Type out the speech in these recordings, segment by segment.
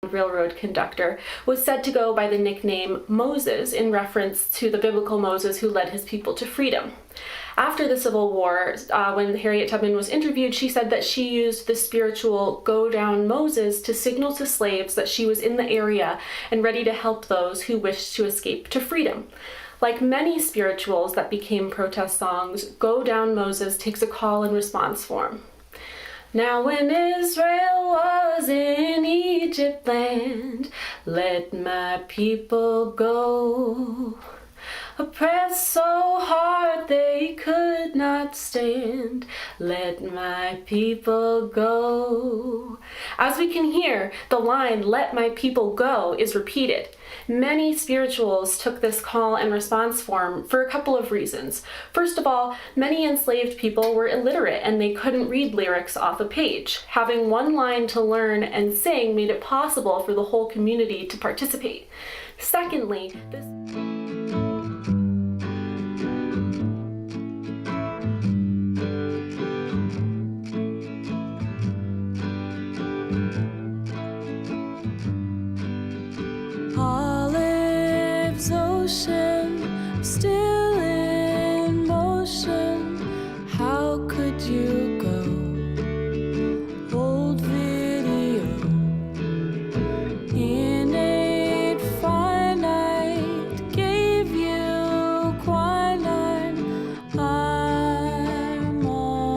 railroad conductor, was said to go by the nickname Moses in reference to the biblical Moses who led his people to freedom. After the Civil War, when Harriet Tubman was interviewed, she said that she used the spiritual "Go Down Moses" to signal to slaves that she was in the area and ready to help those who wished to escape to freedom. Like many spirituals that became protest songs, "Go Down Moses" takes a call and response form. Now when Israel was in Egypt land, let my people go. Oppressed so hard they could not stand, let my people go. As we can hear, the line, "let my people go," is repeated. Many spirituals took this call and response form for a couple of reasons. First of all, many enslaved people were illiterate and they couldn't read lyrics off a page. Having one line to learn and sing made it possible for the whole community to participate. Secondly, this ocean, still in motion, how could you go? Old video, innate finite, gave you quinine, I'm alright.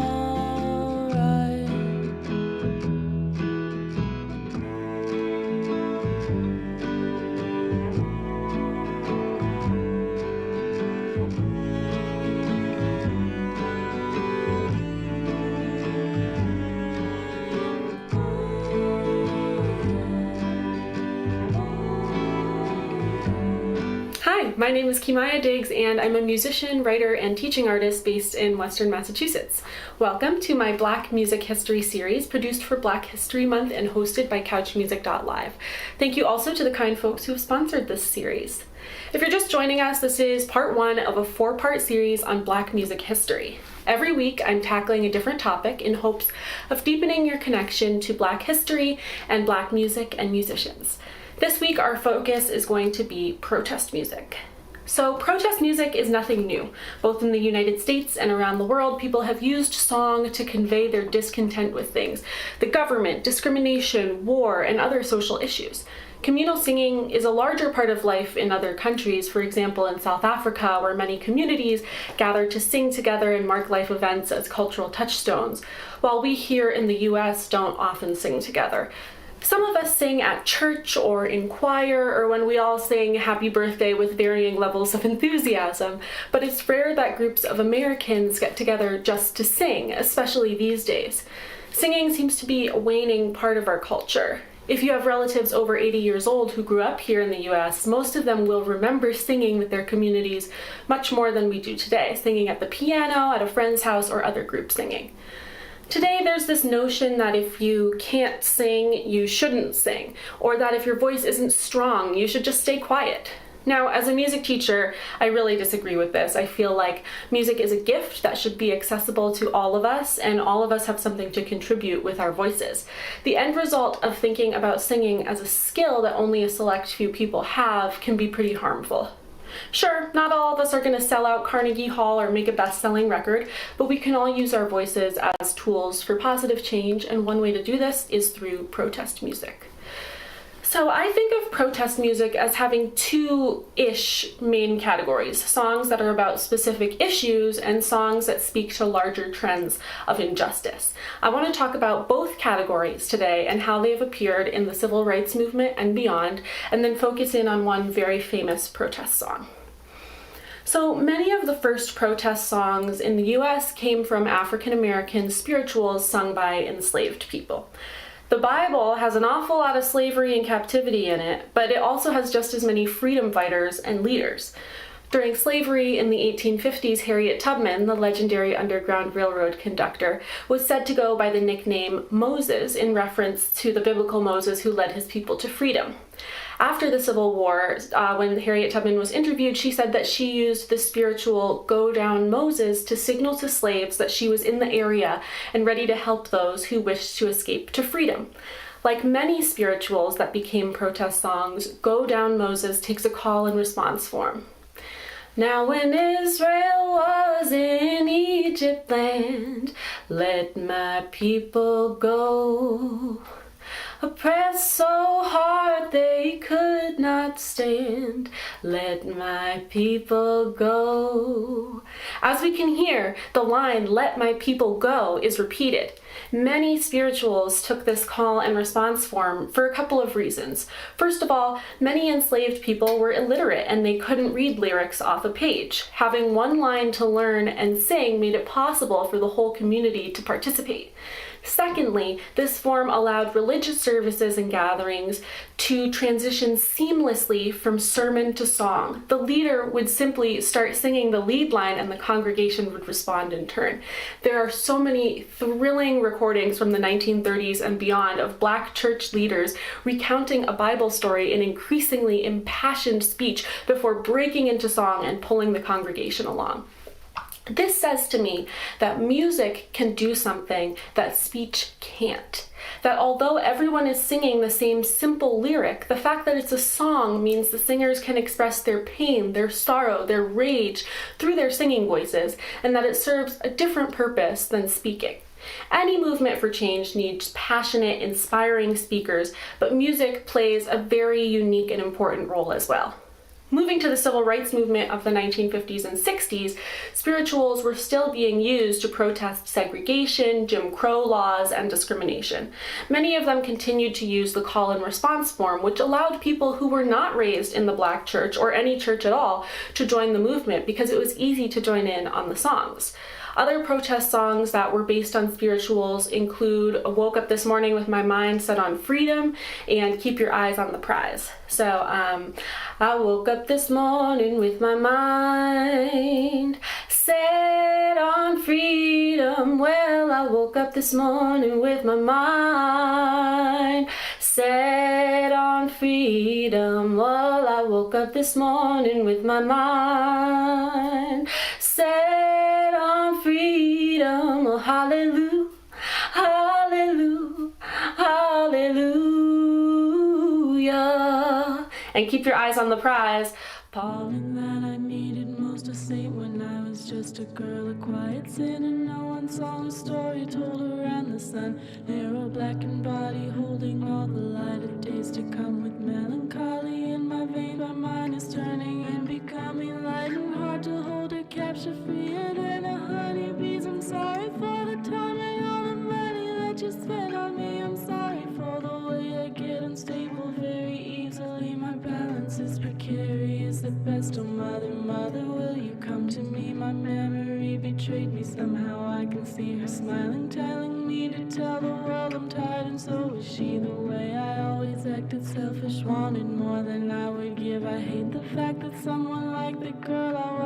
Hi, my name is Kimaya Diggs and I'm a musician, writer, and teaching artist based in Western Massachusetts. Welcome to my Black Music History series produced for Black History Month and hosted by CouchMusic.Live. Thank you also to the kind folks who have sponsored this series. If you're just joining us, this is part one of a 4-part series on Black music history. Every week, I'm tackling a different topic in hopes of deepening your connection to Black history and Black music and musicians. This week, our focus is going to be protest music. So protest music is nothing new. Both in the United States and around the world, people have used song to convey their discontent with things: the government, discrimination, war, and other social issues. Communal singing is a larger part of life in other countries, for example in South Africa, where many communities gather to sing together and mark life events as cultural touchstones, while we here in the US don't often sing together. Some of us sing at church or in choir or when we all sing happy birthday with varying levels of enthusiasm, but it's rare that groups of Americans get together just to sing, especially these days. Singing seems to be a waning part of our culture. If you have relatives over 80 years old who grew up here in the US, most of them will remember singing with their communities much more than we do today, singing at the piano, at a friend's house, or other group singing. Today, there's this notion that if you can't sing, you shouldn't sing, or that if your voice isn't strong, you should just stay quiet. Now, as a music teacher, I really disagree with this. I feel like music is a gift that should be accessible to all of us, and all of us have something to contribute with our voices. The end result of thinking about singing as a skill that only a select few people have can be pretty harmful. Sure, not all of us are going to sell out Carnegie Hall or make a best-selling record, but we can all use our voices as tools for positive change, and one way to do this is through protest music. So I think of protest music as having two-ish main categories: songs that are about specific issues and songs that speak to larger trends of injustice. I want to talk about both categories today and how they have appeared in the civil rights movement and beyond, and then focus in on one very famous protest song. So many of the first protest songs in the US came from African American spirituals sung by enslaved people. The Bible has an awful lot of slavery and captivity in it, but it also has just as many freedom fighters and leaders. During slavery in the 1850s, Harriet Tubman, the legendary Underground Railroad conductor, was said to go by the nickname Moses in reference to the biblical Moses who led his people to freedom. After the Civil War, when Harriet Tubman was interviewed, she said that she used the spiritual "Go Down Moses" to signal to slaves that she was in the area and ready to help those who wished to escape to freedom. Like many spirituals that became protest songs, Go Down Moses takes a call and response form. Now when Israel was in Egypt land, let my people go. Oppressed so hard they could not stand, let my people go. As we can hear, the line, let my people go, is repeated. Many spirituals took this call and response form for a couple of reasons. First of all, many enslaved people were illiterate and they couldn't read lyrics off a page. Having one line to learn and sing made it possible for the whole community to participate. Secondly, this form allowed religious services and gatherings to transition seamlessly from sermon to song. The leader would simply start singing the lead line and the congregation would respond in turn. There are so many thrilling recordings from the 1930s and beyond of Black church leaders recounting a Bible story in increasingly impassioned speech before breaking into song and pulling the congregation along. This says to me that music can do something that speech can't. That although everyone is singing the same simple lyric, the fact that it's a song means the singers can express their pain, their sorrow, their rage through their singing voices, and that it serves a different purpose than speaking. Any movement for change needs passionate, inspiring speakers, but music plays a very unique and important role as well. Moving to the civil rights movement of the 1950s and 60s, spirituals were still being used to protest segregation, Jim Crow laws, and discrimination. Many of them continued to use the call and response form, which allowed people who were not raised in the Black church or any church at all to join the movement because it was easy to join in on the songs. Other protest songs that were based on spirituals include Woke Up This Morning with My Mind Set on Freedom and Keep Your Eyes on the Prize. So, I woke up this morning with my mind set on freedom. Well, I woke up this morning with my mind set on freedom. Well, I woke up this morning with my mind set on freedom. Oh, hallelujah, hallelujah, hallelujah. And keep your eyes on the prize. Falling that I needed most to say when I was just a girl, a quiet sin, and no one saw a story told around the sun. Narrow blackened body holding all the light of days to come, with melancholy in my veins. My mind is turning and becoming light and hard to hold or capture, freer than a honeybees. I'm sorry for the time and all the money that you spent on me. I'm sorry for the way I get unstable very easily. My balance is precarious at best. Oh mother, mother, will you come to me? My memory betrayed me. Somehow I can see her smiling, telling me to tell the world I'm tired, and so is she. The way I always acted selfish, wanted more than I would give. I hate the fact that someone like the girl I was